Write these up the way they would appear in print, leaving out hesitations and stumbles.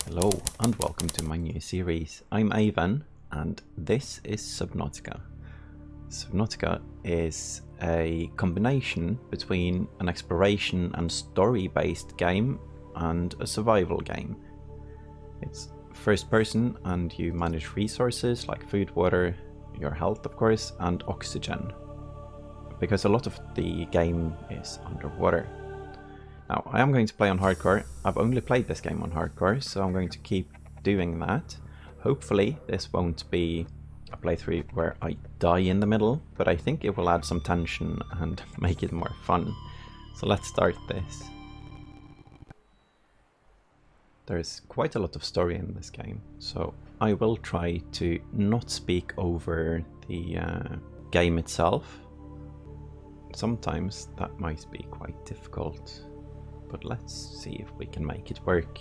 Hello and welcome to my new series. I'm Ivan and this is Subnautica. Subnautica is a combination between an exploration and story based game and a survival game. It's first person and you manage resources like food, water, your health of course, and oxygen. Because a lot of the game is underwater. Now, I am going to play on hardcore. I've only played this game on hardcore, so I'm going to keep doing that. Hopefully, this won't be a playthrough where I die in the middle, but I think it will add some tension and make it more fun. So let's start this. There's quite a lot of story in this game, so I will try to not speak over the game itself. Sometimes that might be quite difficult. But let's see if we can make it work.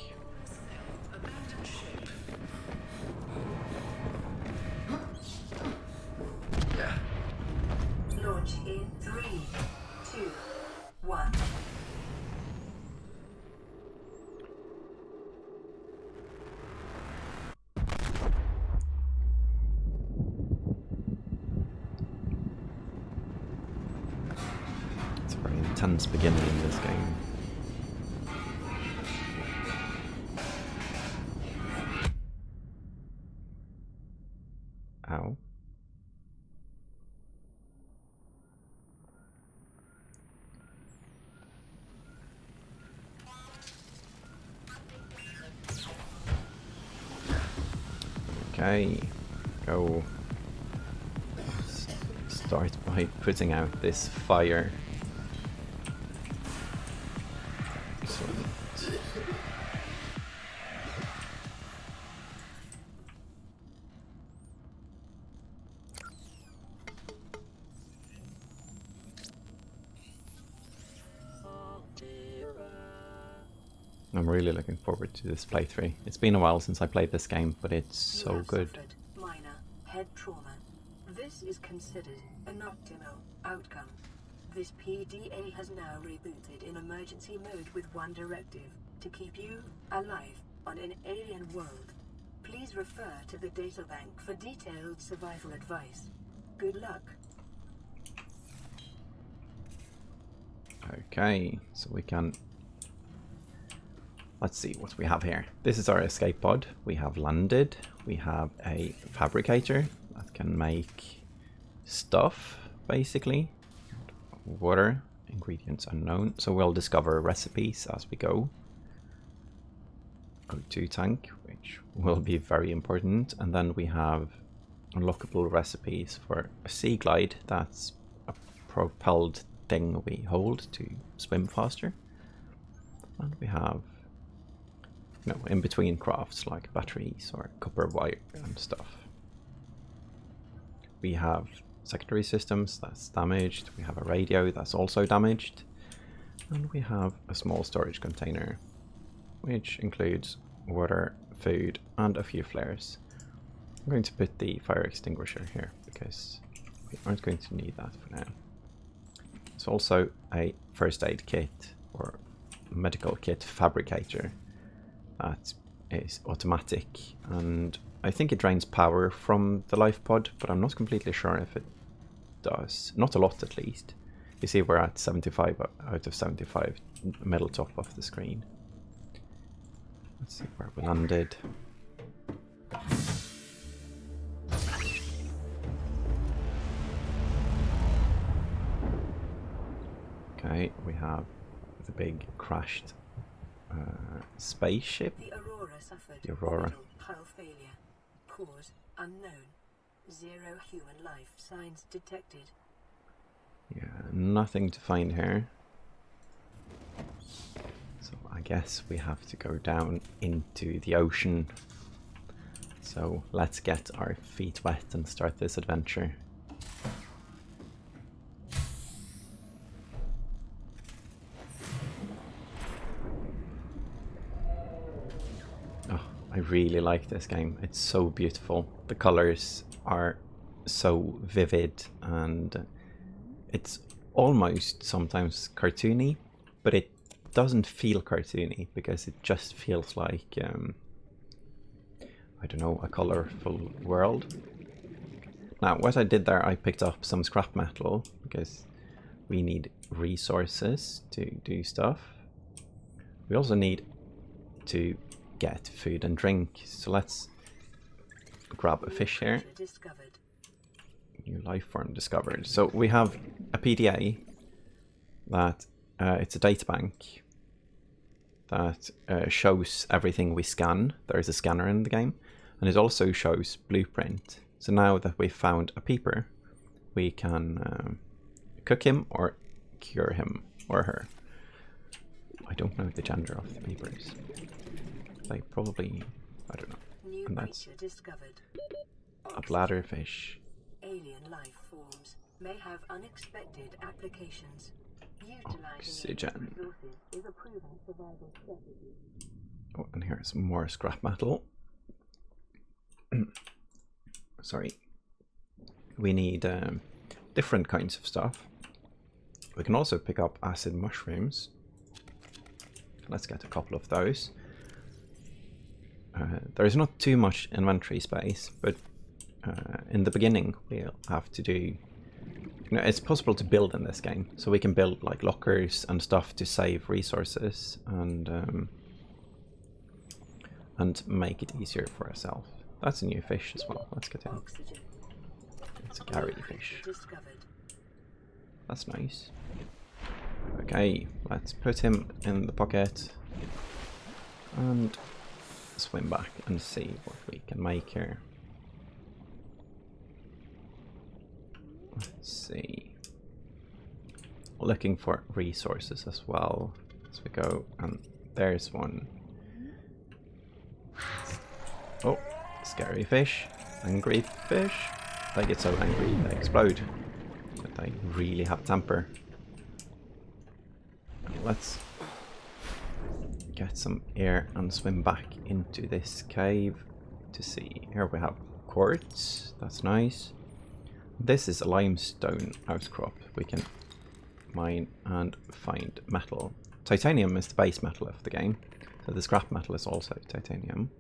Launch in 3, 2, 1. It's a very intense beginning in this game. Ow. Okay, go. Start by putting out this fire. I'm really looking forward to this playthrough. It's been a while since I played this game, but it's so good. Minor head trauma. This is considered an optimal outcome. This PDA has now rebooted in emergency mode with one directive: to keep you alive on an alien world. Please refer to the databank for detailed survival advice. Good luck. Okay, so we can... Let's see what we have here. This is our escape pod. We have landed. We have a fabricator that can make stuff, basically. Water, ingredients unknown. So we'll discover recipes as we go. O2 tank, which will be very important. And then we have unlockable recipes for a sea glide. That's a propelled thing we hold to swim faster. And we have in between crafts like batteries or copper wire and stuff. We have secondary systems that's damaged. We have a radio that's also damaged. And we have a small storage container, which includes water, food, and a few flares. I'm going to put the fire extinguisher here because we aren't going to need that for now. There's also a first aid kit or medical kit fabricator that is automatic, and I think it drains power from the life pod, but I'm not completely sure if it does. Not a lot, at least. You see we're at 75 out of 75, middle top of the screen. Let's see where we landed. Okay, we have the big crashed spaceship. The Aurora suffered Aurora. hull failure. Cause unknown. 0 human life signs detected. Yeah, nothing to find here. So I guess we have to go down into the ocean. So let's get our feet wet and start this adventure. I really like this game. It's so beautiful. The colors are so vivid and it's almost sometimes cartoony, but it doesn't feel cartoony because it just feels like I don't know, a colourful world. Now, what I did there, I picked up some scrap metal because we need resources to do stuff. We also need to get food and drink, so let's grab a fish here. New life form discovered. So we have a PDA that it's a databank that shows everything we scan. There is a scanner in the game, and it also shows blueprint. So now that we've found a peeper, we can cook him or cure him or her. I don't know the gender of the peepers. They probably, I don't know. And that's a bladderfish. Alien life forms may have unexpected applications. Oxygen. Oh, and here's more scrap metal. Sorry. We need different kinds of stuff. We can also pick up acid mushrooms. Let's get a couple of those. There's not too much inventory space, but in the beginning we'll have to do... You know, it's possible to build in this game, so we can build like lockers and stuff to save resources and make it easier for ourselves. That's a new fish as well. Let's get in. It's a Gary fish. That's nice. Okay, let's put him in the pocket and swim back and see what we can make here. Let's see. Looking for resources as well as we go, and there's one. Oh, scary fish, angry fish. They get so angry they explode, but they really have temper. Let's get some air and swim back into this cave to see. Here we have quartz, that's nice. This is a limestone outcrop. We can mine and find metal. Titanium is the base metal of the game, so the scrap metal is also titanium.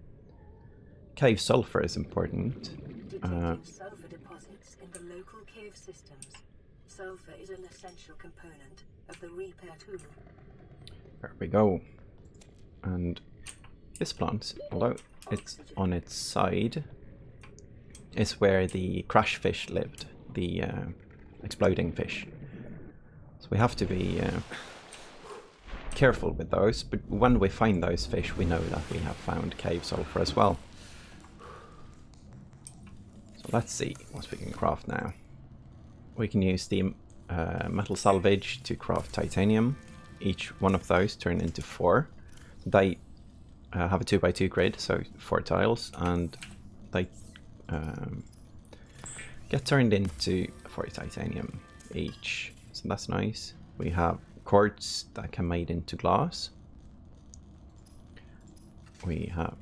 Cave sulfur is important. Sulfur deposits in the local cave systems. Sulfur is an essential component of the repair tool. There we go. And this plant, although it's on its side, is where the crash fish lived, the exploding fish. So we have to be careful with those, but when we find those fish we know that we have found cave sulfur as well. So let's see what we can craft now. We can use the metal salvage to craft titanium. Each one of those turn into 4. They have a 2x2 grid, so 4 tiles, and they get turned into 4 titanium each, so that's nice. We have quartz that can made into glass. We have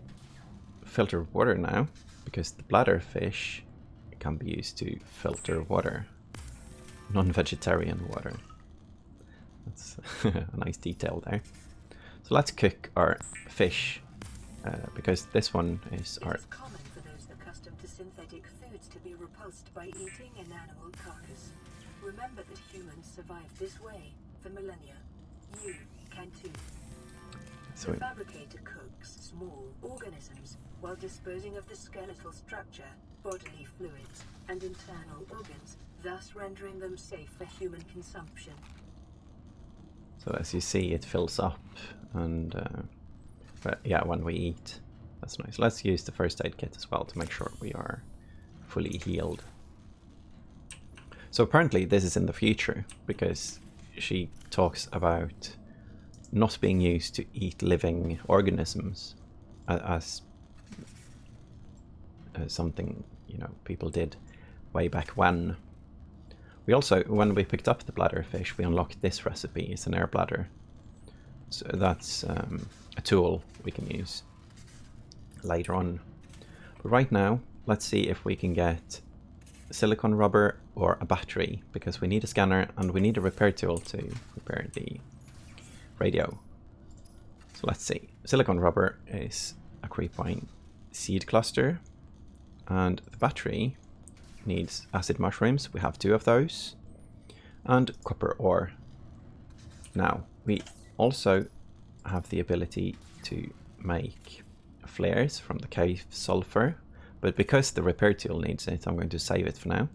filtered water now, because the bladderfish can be used to filter water. Non-vegetarian water. That's a nice detail there. So let's cook our fish, because this one is our... It's common for those accustomed to synthetic foods to be repulsed by eating an animal carcass. Remember that humans survived this way for millennia. You can too. So the fabricator cooks small organisms while disposing of the skeletal structure, bodily fluids, and internal organs, thus rendering them safe for human consumption. So as you see, it fills up, and but yeah, when we eat, that's nice. Let's use the first aid kit as well to make sure we are fully healed. So apparently this is in the future, because she talks about not being used to eat living organisms as something, you know, people did way back when. We also, when we picked up the bladderfish, we unlocked this recipe. It's an air bladder. So that's a tool we can use later on. But right now, let's see if we can get silicone rubber or a battery, because we need a scanner and we need a repair tool to repair the radio. So let's see. Silicone rubber is a creepvine seed cluster, and the battery needs acid mushrooms. We have 2 of those, and copper ore. Now, we also have the ability to make flares from the cave sulfur, but because the repair tool needs it, I'm going to save it for now.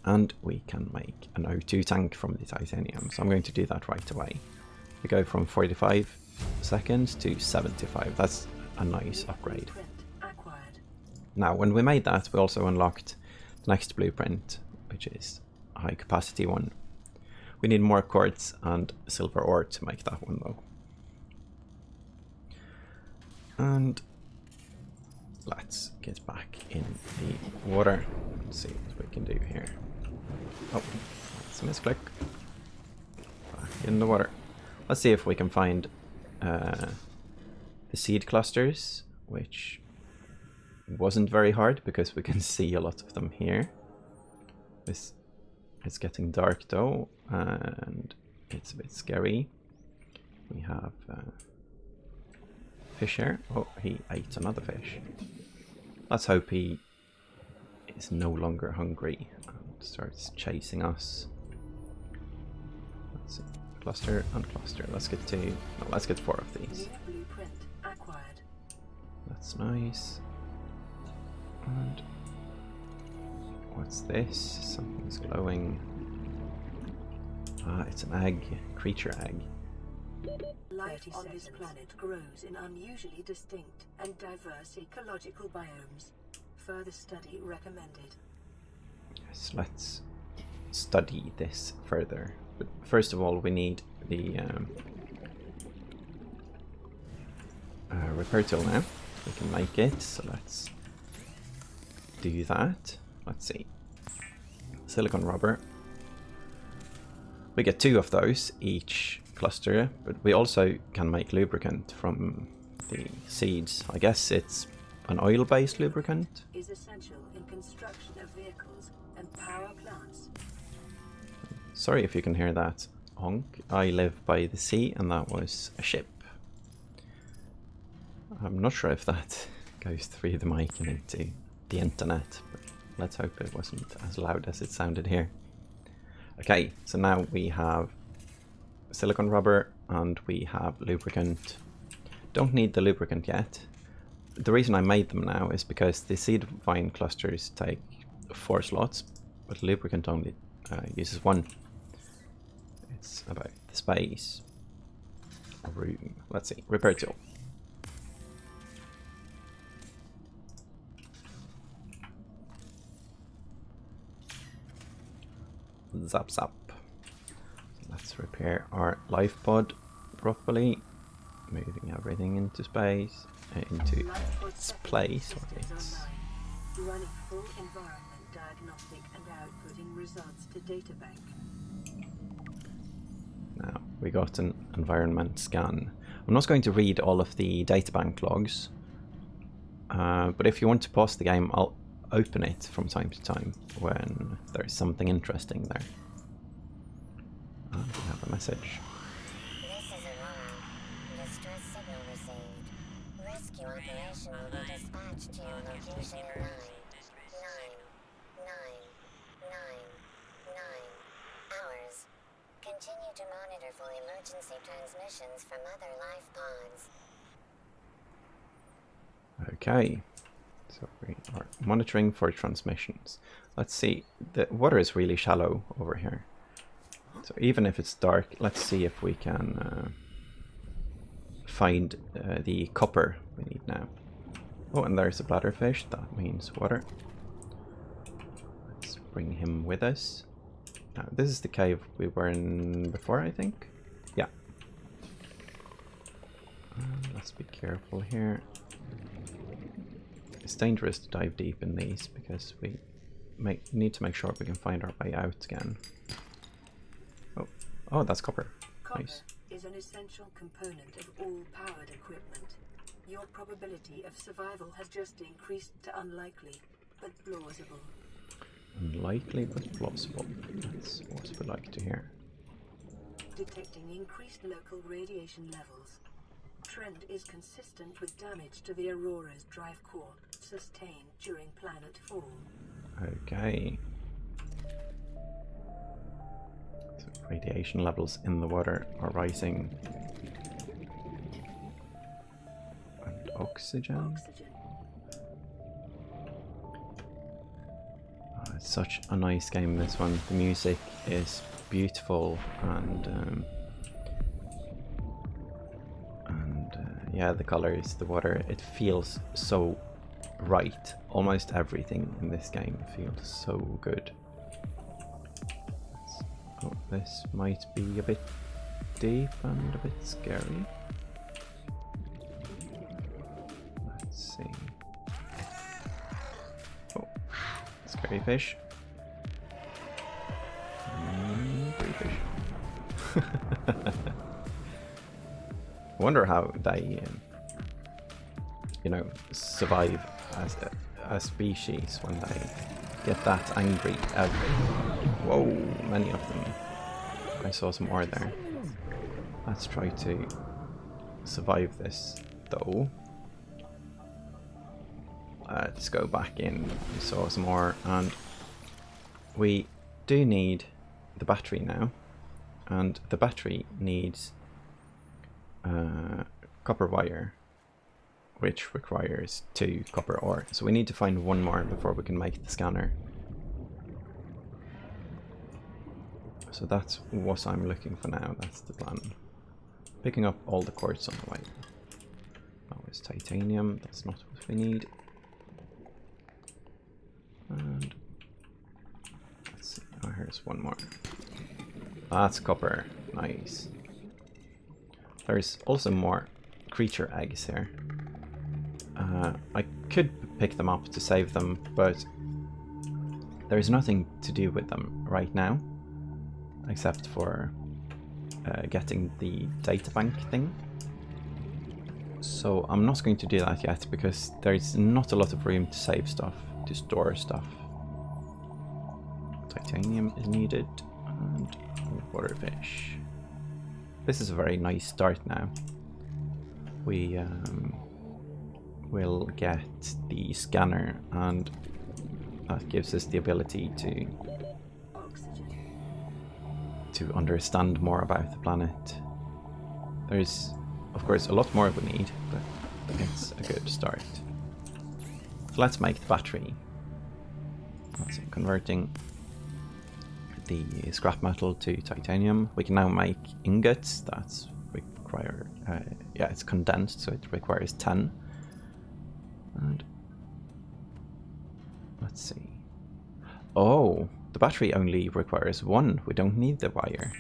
And we can make an O2 tank from the titanium, so I'm going to do that right away. We go from 45 seconds to 75. That's a nice upgrade. Now, when we made that, we also unlocked the next blueprint, which is a high capacity one. We need more quartz and silver ore to make that one though. And let's get back in the water and see what we can do here. Oh, that's a misclick. Back in the water. Let's see if we can find the seed clusters, which wasn't very hard because we can see a lot of them here. It's getting dark though, and it's a bit scary. We have fish here. Oh, he ate another fish. Let's hope he is no longer hungry and starts chasing us. Let's see. Cluster and cluster. Let's get 2. No, let's get 4 of these. That's nice. And what's this? Something's glowing. Ah, it's an egg. Creature egg. Life on this planet grows in unusually distinct and diverse ecological biomes. Further study recommended. Yes, let's study this further. But first of all, we need the repair tool now. We can make it, so let's do that. Let's see. Silicon rubber. We get 2 of those each cluster, but we also can make lubricant from the seeds. I guess it's an oil-based lubricant. Is essential in construction of vehicles and power plants. Sorry if you can hear that honk. I live by the sea and that was a ship. I'm not sure if that goes through the mic and into the internet, but let's hope it wasn't as loud as it sounded here. Okay, so now we have silicon rubber and we have lubricant. Don't need the lubricant yet. The reason I made them now is because the seed vine clusters take 4 slots, but lubricant only uses 1. It's about the space. Room. Let's see. Repair tool. Zap zap. Let's repair our life pod properly, moving everything into space, into its place, or its... Running full environment diagnostic and outputting results to databank. Now, we got an environment scan. I'm not going to read all of the databank logs, but if you want to pause the game, I'll open it from time to time when there's something interesting there. And we have a message. This is Aurora. Distress signal received. Rescue operation will be dispatched to your location in 9 hours. Continue to monitor for emergency transmissions from other life pods. Okay. So we are monitoring for transmissions. Let's see. The water is really shallow over here. So even if it's dark, let's see if we can find the copper we need now. Oh, and there's a bladderfish. That means water. Let's bring him with us. Now, this is the cave we were in before, I think. Yeah. Let's be careful here. It's dangerous to dive deep in these because we need to make sure we can find our way out again. Oh, that's copper. Copper Nice. is an essential component of all powered equipment. Your probability of survival has just increased to unlikely, but plausible. Unlikely but plausible. That's what we like to hear. Detecting increased local radiation levels. Trend is consistent with damage to the Aurora's drive core sustained during planet fall. Okay. So radiation levels in the water are rising. And oxygen? It's such a nice game, this one. The music is beautiful and yeah, the colors, the water, it feels so right. Almost everything in this game feels so good. Oh, this might be a bit deep and a bit scary. Let's see. Oh, scary fish. Free fish. I wonder how they, you know, survive as a species when they get that angry. Whoa, many of them. I saw some more there. Let's try to survive this, though. Let's go back in. We saw some more, and we do need the battery now, and the battery needs copper wire, which requires 2 copper ore. So we need to find 1 more before we can make the scanner. So that's what I'm looking for now. That's the plan. Picking up all the quartz on the way. That was titanium. That's not what we need. And let's see. Oh, here's 1 more. That's copper. Nice. There's also more creature eggs here. I could pick them up to save them, but there's nothing to do with them right now, except for getting the databank thing. So I'm not going to do that yet, because there's not a lot of room to save stuff, to store stuff. Titanium is needed, and waterfish. This is a very nice start now. We will get the scanner, and that gives us the ability to understand more about the planet. There's, of course, a lot more we need, but it's a good start. So let's make the battery. That's it, converting the scrap metal to titanium. We can now make ingots. That's require yeah, it's condensed, so it requires 10. And let's see. Oh, the battery only requires 1. We don't need the wire.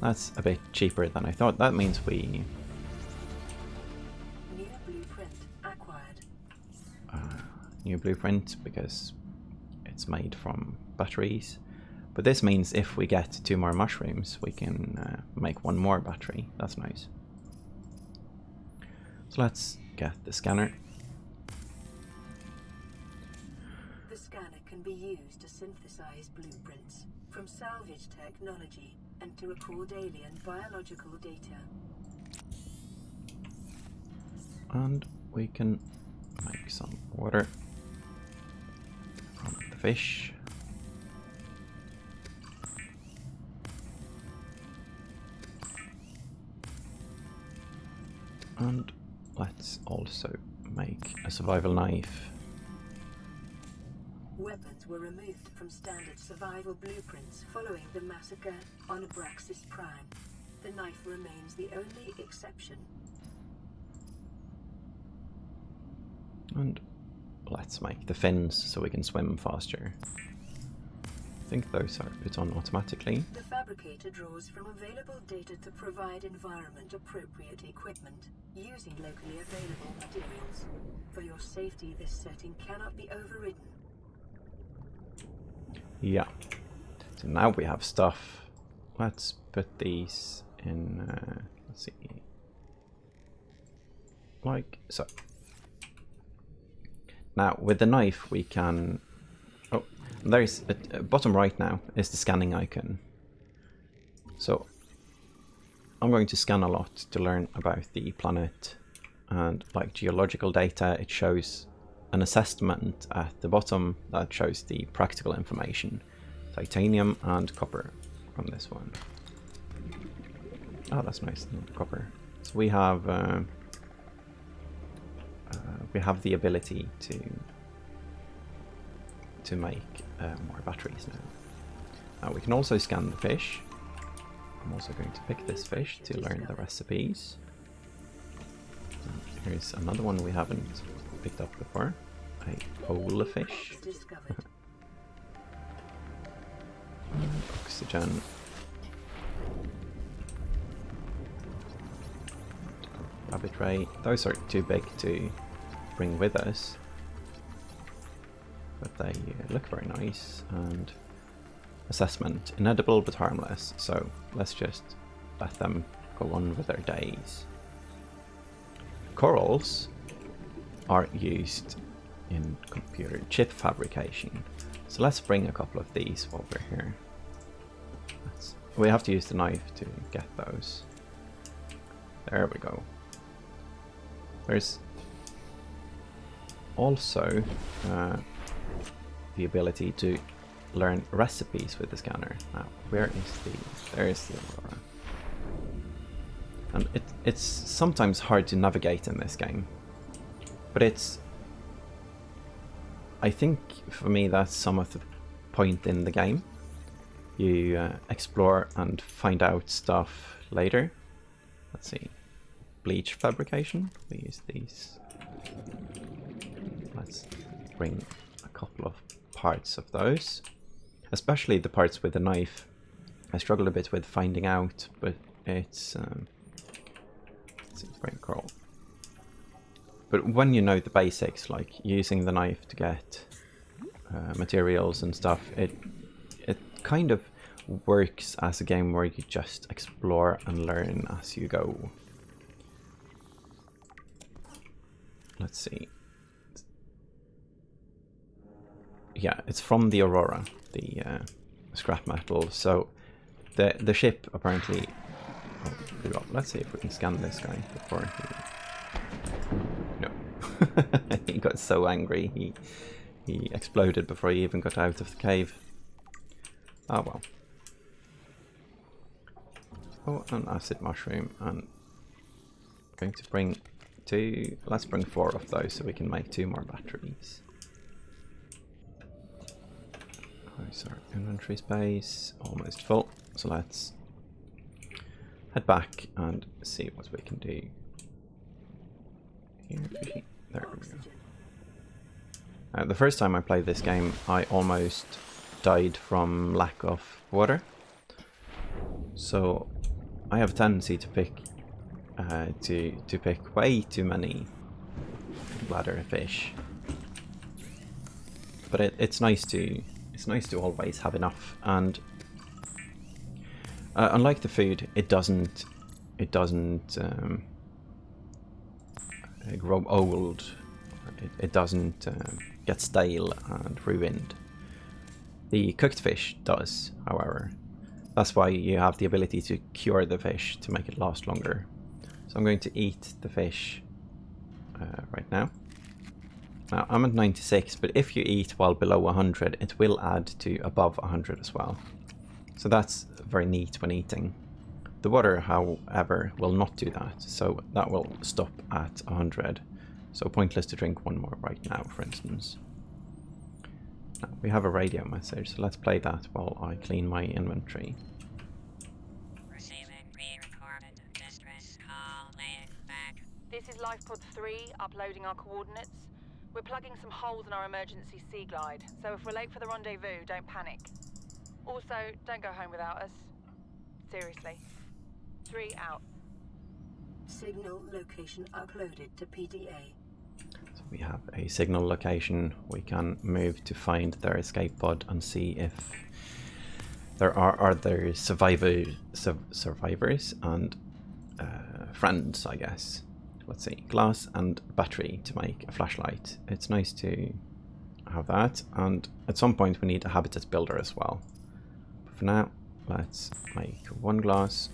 That's a bit cheaper than I thought. That means we New blueprint acquired. New blueprint, because it's made from batteries. But this means if we get 2 more mushrooms, we can make 1 more battery. That's nice. So let's get the scanner. The scanner can be used to synthesize blueprints from salvage technology and to record alien biological data. And we can make some water from the fish. And let's also make a survival knife. Weapons were removed from standard survival blueprints following the massacre on Abraxas Prime. The knife remains the only exception. And let's make the fins so we can swim faster. I think those are put on automatically. The fabricator draws from available data to provide environment-appropriate equipment using locally available materials. For your safety, this setting cannot be overridden. Yeah. So now we have stuff. Let's put these in, let's see, like so. Now with the knife we can, oh, there's bottom right now is the scanning icon. So I'm going to scan a lot to learn about the planet, and like geological data, it shows an assessment at the bottom that shows the practical information, titanium and copper from this one. Oh, that's nice, copper. So we have the ability to make more batteries now. Now we can also scan the fish. I'm also going to pick this fish to learn the recipes. Here's another one we haven't picked up before. A polar fish. Oxygen. Rabbit ray. Those are too big to bring with us, but they look very nice. And assessment, inedible but harmless, so let's just let them go on with their days. Corals are used in computer chip fabrication, so let's bring a couple of these over here. We have to use the knife to get those. There we go. There's also the ability to learn recipes with the scanner. Now, where is there's the Aurora. And it's sometimes hard to navigate in this game, but I think for me that's some of the point in the game. You explore and find out stuff later. Let's see. Bleach fabrication. We use these. Let's bring a couple of parts of those. Especially the parts with the knife. I struggle a bit with finding out, but it's very cool. But when you know the basics, like using the knife to get materials and stuff, it kind of works as a game where you just explore and learn as you go. Let's see. Yeah, it's from the Aurora, the scrap metal. So the ship apparently. Oh, let's see if we can scan this guy before he. No, he got so angry he exploded before he even got out of the cave. Oh well. Oh, an acid mushroom, and I'm going to bring two. Let's bring 4 of those so we can make 2 more batteries. Our inventory space almost full, so let's head back and see what we can do. Here, there we go. The first time I played this game, I almost died from lack of water. So I have a tendency to pick pick way too many bladder fish. But it's nice to always have enough, and unlike the food, it doesn't grow old. It doesn't get stale and ruined. The cooked fish does, however. That's why you have the ability to cure the fish to make it last longer. So I'm going to eat the fish right now. Now I'm at 96, but if you eat while below 100, it will add to above 100 as well. So that's very neat when eating. The water, however, will not do that, so that will stop at 100. So pointless to drink 1 more right now, for instance. Now, we have a radio message, so let's play that while I clean my inventory. Receiving pre-recorded distress call, laying back. This is Lifepod 3, uploading our coordinates. We're plugging some holes in our emergency sea glide, so if we're late for the rendezvous, don't panic. Also, don't go home without us. Seriously. 3 out. Signal location uploaded to PDA. So we have a signal location. We can move to find their escape pod and see if there are other survivors and friends, I guess. Let's see, glass and battery to make a flashlight. It's nice to have that, and at some point we need a habitat builder as well. But for now, let's make 1 glass,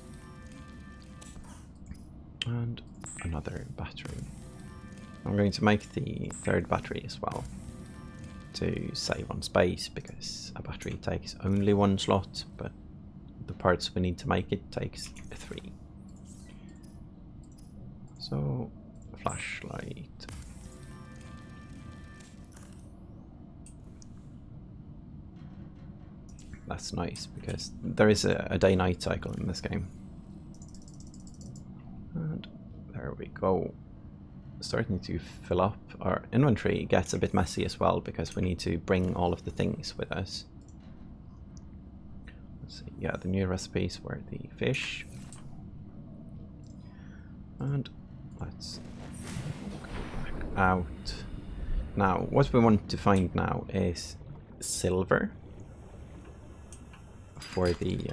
And another battery. I'm going to make the third battery as well to save on space, because a battery takes only 1 slot, but the parts we need to make it takes 3. So, flashlight. That's nice, because there is a day-night cycle in this game. And there we go. Starting to fill up. Our inventory gets a bit messy as well, because we need to bring all of the things with us. Let's see. Yeah, the new recipes were the fish. And let's go back out. Now, what we want to find now is silver for the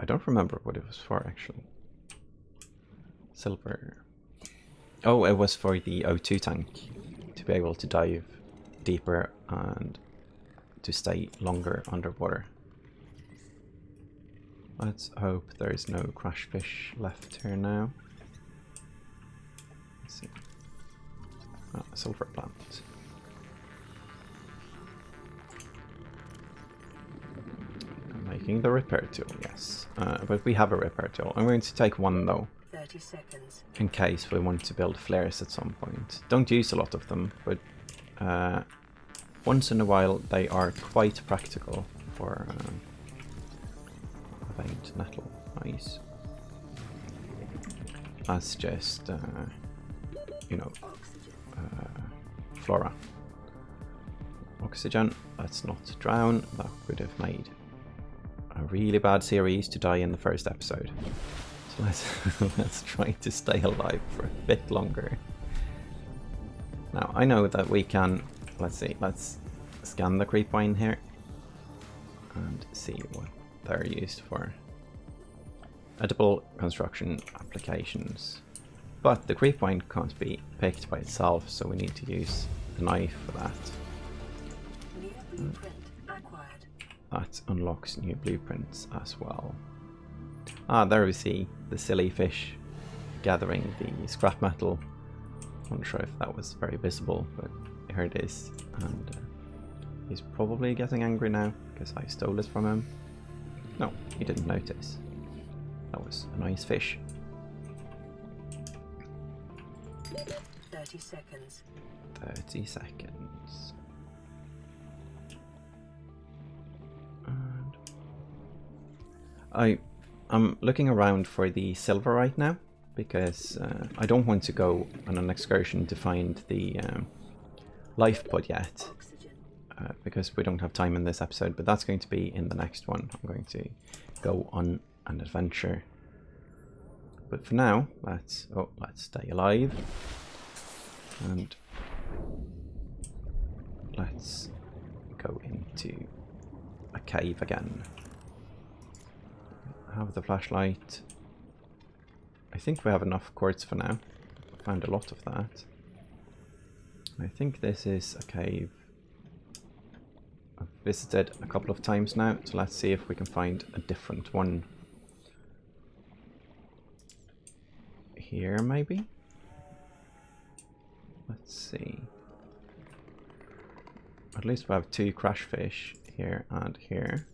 I don't remember what it was for, actually. Silver. Oh, it was for the O2 tank, to be able to dive deeper and to stay longer underwater. Let's hope there is no crash fish left here now. Let's see. Ah, a sulfur plant. Making the repair tool, yes. But we have a repair tool. I'm going to take 1 though. 30 seconds. In case we want to build flares at some point. Don't use a lot of them, but once in a while they are quite practical for veined nettle. Nice. That's just, you know, flora. Oxygen, let's not drown. That would have made a really bad series to die in the first episode. So let's try to stay alive for a bit longer. Now I know that we can, let's see, let's scan the creep vine here and see what they're used for. Edible construction applications. But the creep vine can't be picked by itself, so we need to use the knife for that. That unlocks new blueprints as well. Ah, there we see the silly fish gathering the scrap metal. I'm not sure if that was very visible, but here it is. And he's probably getting angry now because I stole it from him. No, he didn't notice. That was a nice fish. 30 seconds. 30 seconds. I'm looking around for the silver right now, because I don't want to go on an excursion to find the life pod yet, because we don't have time in this episode, but that's going to be in the next one. I'm going to go on an adventure. But for now, let's stay alive, and let's go into a cave again. Have the flashlight. I think we have enough quartz for now. Found a lot of that. I think this is a cave I've visited a couple of times now, so let's see if we can find a different one. Here maybe? Let's see. At least we have 2 crash fish here and here.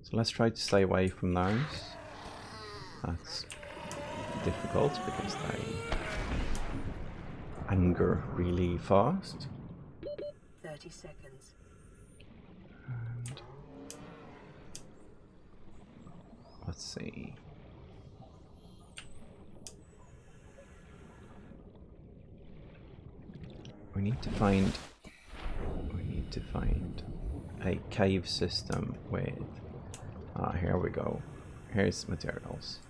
So let's try to stay away from those. That's difficult because they anger really fast. 30 seconds. And let's see. We need to find a cave system with here we go. Here's materials.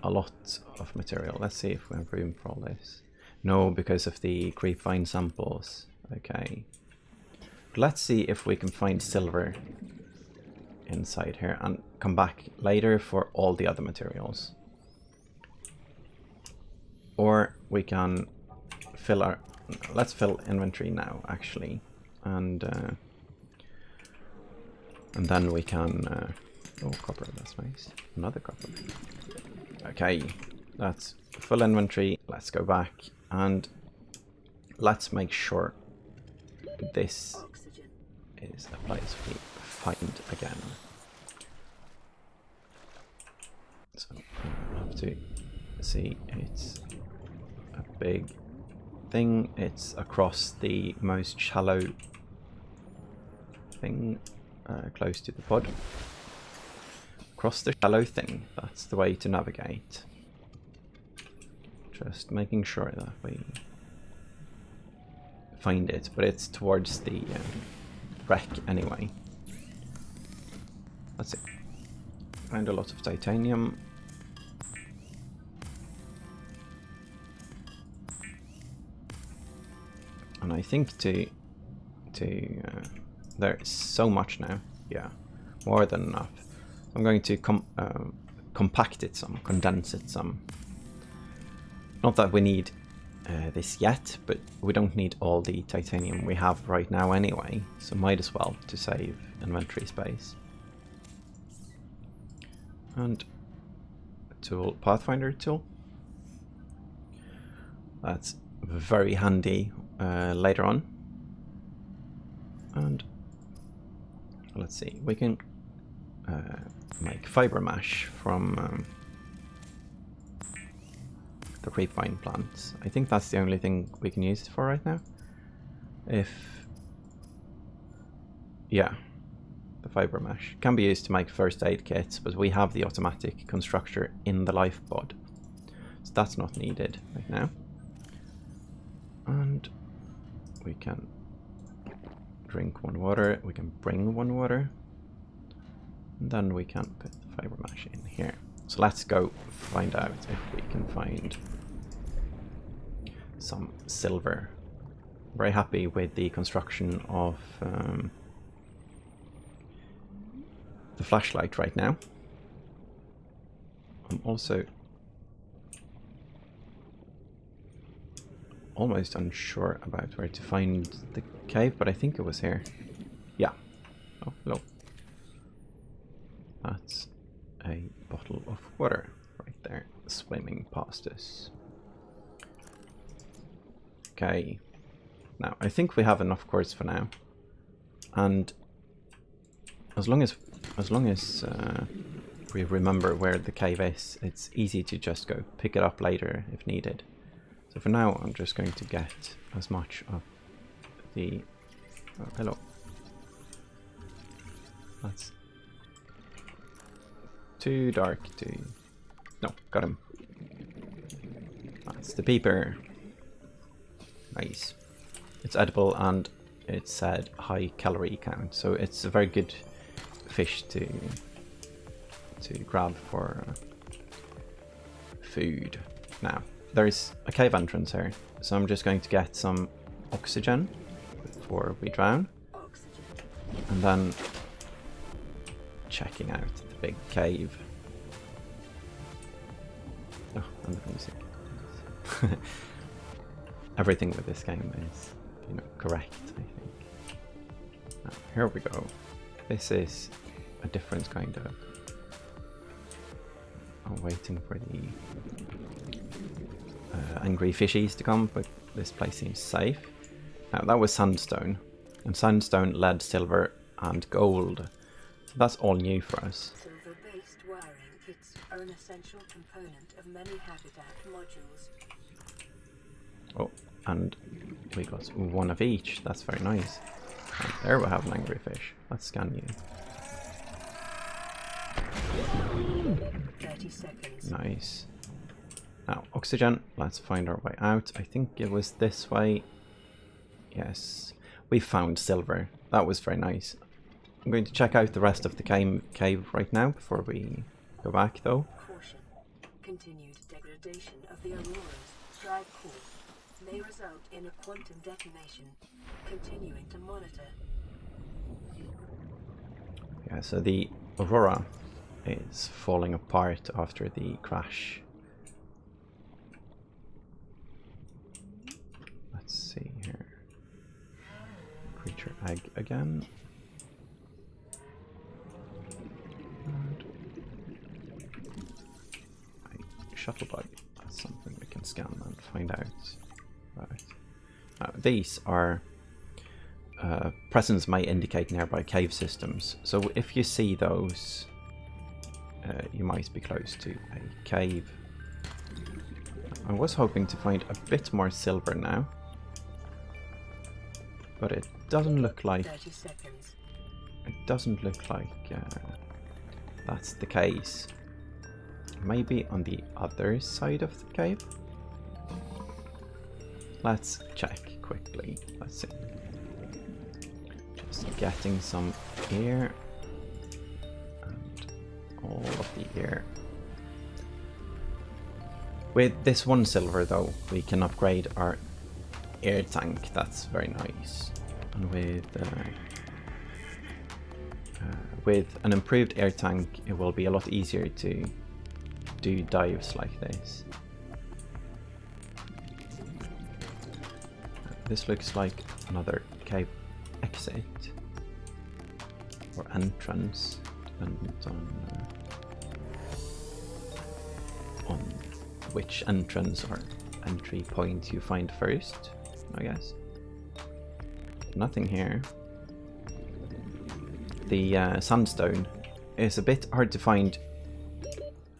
A lot of material. Let's see if we have room for all this. No, because of the creep vine samples. Okay. Let's see if we can find silver inside here and come back later for all the other materials. Or we can let's fill inventory now, actually. And And then we can... oh, copper, that's nice. Another copper. Okay, that's full inventory. Let's go back and let's make sure this Oxygen. is a place we find again. So I have to see, it's a big thing. It's across the most shallow thing, close to the pod. Across the shallow thing, that's the way to navigate. Just making sure that we find it, but it's towards the wreck anyway. That's it. Find a lot of titanium. And I think there's so much now. Yeah, more than enough. I'm going to compact it some, condense it some. Not that we need this yet, but we don't need all the titanium we have right now anyway, so might as well to save inventory space. And a tool, Pathfinder tool. That's very handy later on. And let's see, we can make fiber mesh from the creepvine plants. I think that's the only thing we can use it for right now. Yeah, the fiber mesh can be used to make first aid kits, but we have the automatic constructor in the life pod, so that's not needed right now. And we can drink one water, we can bring one water, and then we can put the fiber mesh in here. So let's go find out if we can find some silver. Very happy with the construction of the flashlight right now. I'm also almost unsure about where to find the cave, but I think it was here. Yeah. Oh, hello. That's a bottle of water right there, swimming past us. Okay. Now, I think we have enough quartz for now. And as long as we remember where the cave is, it's easy to just go pick it up later if needed. So for now, I'm just going to get as much of the... Oh, hello. That's too dark to... No, got him. That's the peeper. Nice. It's edible and it said high calorie count, so it's a very good fish to grab for food. Now, there's a cave entrance here, so I'm just going to get some oxygen before we drown. And then checking out the big cave. Oh, and the music. Everything with this game is, you know, correct, I think. Now, here we go. This is a different kind of... I'm waiting for the angry fishies to come, but this place seems safe. Now, that was sandstone. And sandstone, lead, silver, and gold. So that's all new for us. Silver-based wiring, it's an essential component of many habitat modules. Oh, and we got one of each. That's very nice. And there we have an angry fish. Let's scan you. 30 seconds. Nice. Now, oxygen. Let's find our way out. I think it was this way. Yes. We found silver. That was very nice. I'm going to check out the rest of the cave right now before we go back, though. Caution. Continued degradation of the Aurora's drive core may result in a quantum detonation. Continuing to monitor. Yeah, so the Aurora is falling apart after the crash. Let's see here. Creature egg again. And a shuttle bug. That's something we can scan and find out. Right. Now, these are presence may indicate nearby cave systems. So if you see those, you might be close to a cave. I was hoping to find a bit more silver now, but it doesn't look like 30 seconds. it doesn't look like that's the case. Maybe on the other side of the cave. Let's check quickly. Let's see. Just getting some air and all of the air. With this 1 silver though, we can upgrade our air tank. That's very nice. And with an improved air tank, it will be a lot easier to do dives like this. This looks like another cave exit or entrance, dependent on which entrance or entry point you find first, I guess. Nothing here. The sandstone is a bit hard to find.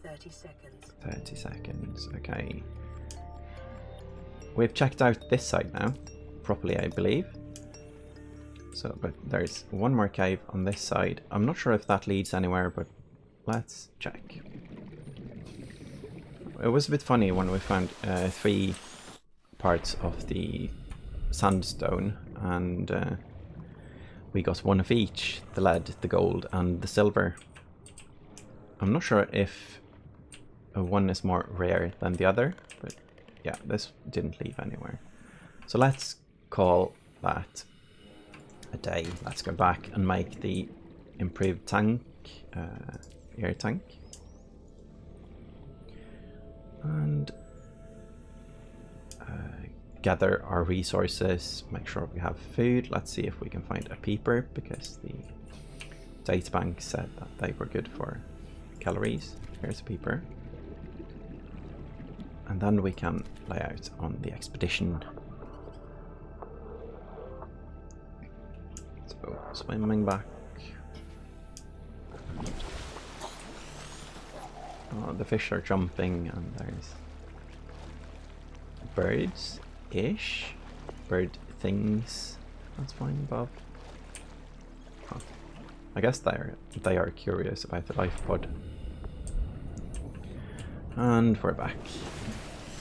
30 seconds. 30 seconds, okay. We've checked out this side now, properly I believe. So, but there's one more cave on this side. I'm not sure if that leads anywhere, but let's check. It was a bit funny when we found 3 parts of the sandstone, and we got 1 of each, the lead, the gold and the silver. I'm not sure if one is more rare than the other, but yeah, this didn't leave anywhere. So let's call that a day. Let's go back and make the improved tank, air tank. And gather our resources, make sure we have food. Let's see if we can find a peeper, because the databank said that they were good for calories. Here's a peeper. And then we can lay out on the expedition. So, swimming back. Oh, the fish are jumping, and there's birds-ish. Bird things. That's fine, Bob. Huh. I guess they are curious about the life pod. And we're back.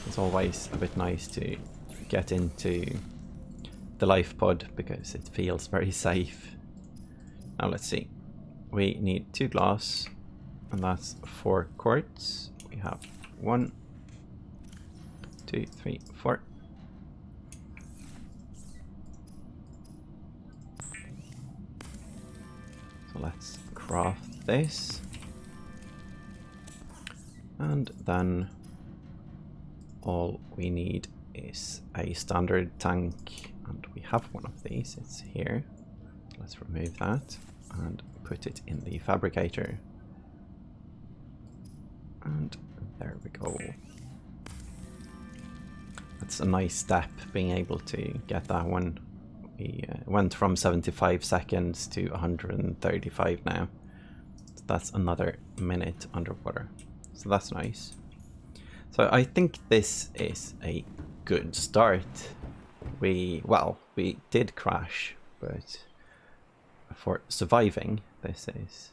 It's always a bit nice to get into the life pod because it feels very safe. Now let's see. We need 2 glass, and that's 4 quartz. We have 1, 2, 3, 4. So let's craft this. And then all we need is a standard tank, and we have one of these. It's here. Let's remove that and put it in the fabricator. And there we go. That's a nice step, being able to get that one. We went from 75 seconds to 135 now. So that's another minute underwater. So that's nice. So I think this is a good start. We did crash, but for surviving, this is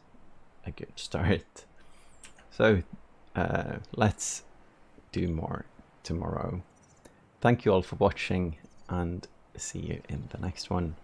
a good start. So let's do more tomorrow. Thank you all for watching, and see you in the next one.